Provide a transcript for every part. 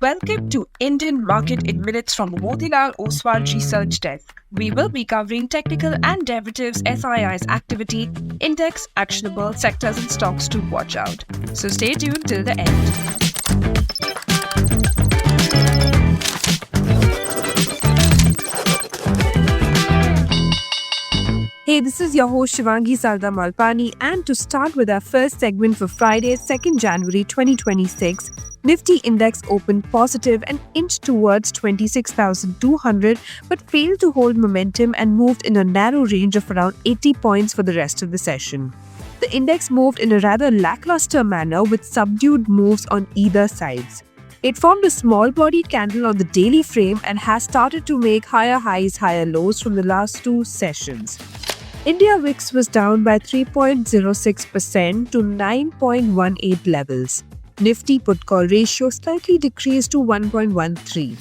Welcome to Indian Market in Minutes from Motilal Oswal Research Desk. We will be covering technical and derivatives SII's activity, index, actionable sectors and stocks to watch out. So stay tuned till the end. Hey, this is your host Shivangi Sarda Malpani, and to start with our first segment for Friday, 2nd January 2026, Nifty index opened positive and inched towards 26,200 but failed to hold momentum and moved in a narrow range of around 80 points for the rest of the session. The index moved in a rather lackluster manner with subdued moves on either sides. It formed a small-bodied candle on the daily frame and has started to make higher highs, higher lows from the last two sessions. India VIX was down by 3.06% to 9.18 levels. Nifty put-call ratio slightly decreased to 1.13.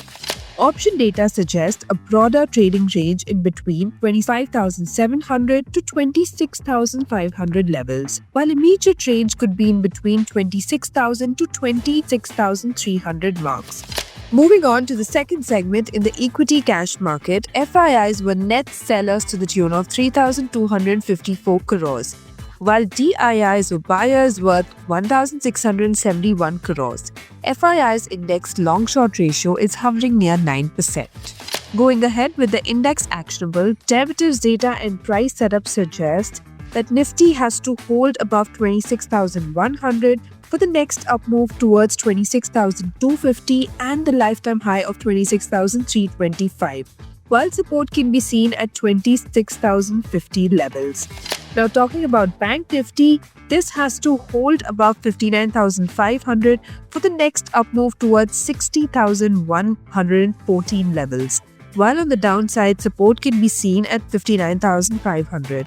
Option data suggests a broader trading range in between 25,700 to 26,500 levels, while immediate range could be in between 26,000 to 26,300 marks. Moving on to the second segment, in the equity cash market, FIIs were net sellers to the tune of 3,254 crores, while DIIs were buyers worth 1,671 crores. FII's index long-short ratio is hovering near 9%. Going ahead with the index actionable, derivatives data and price setup suggest that Nifty has to hold above 26,100 for the next up move towards 26,250 and the lifetime high of 26,325, while support can be seen at 26,050 levels. Now talking about Bank Nifty, this has to hold above 59,500 for the next up move towards 60,114 levels, while on the downside support can be seen at 59,500.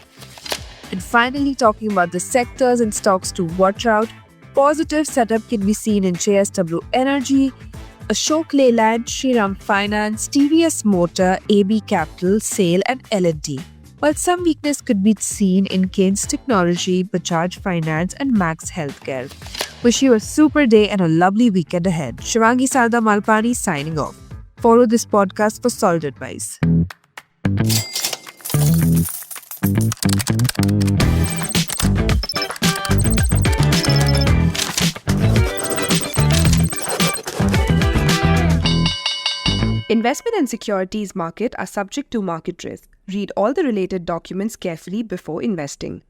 And finally, talking about the sectors and stocks to watch out, positive setup can be seen in JSW Energy, Ashok Leyland, Shriram Finance, TVS Motor, AB Capital, SAIL and L&T, while some weakness could be seen in Kaynes Technology, Bajaj Finance and Max Healthcare. Wish you a super day and a lovely weekend ahead. Shivangi Sarda Malpani signing off. Follow this podcast for solid advice. Investment and securities market are subject to market risk. Read all the related documents carefully before investing.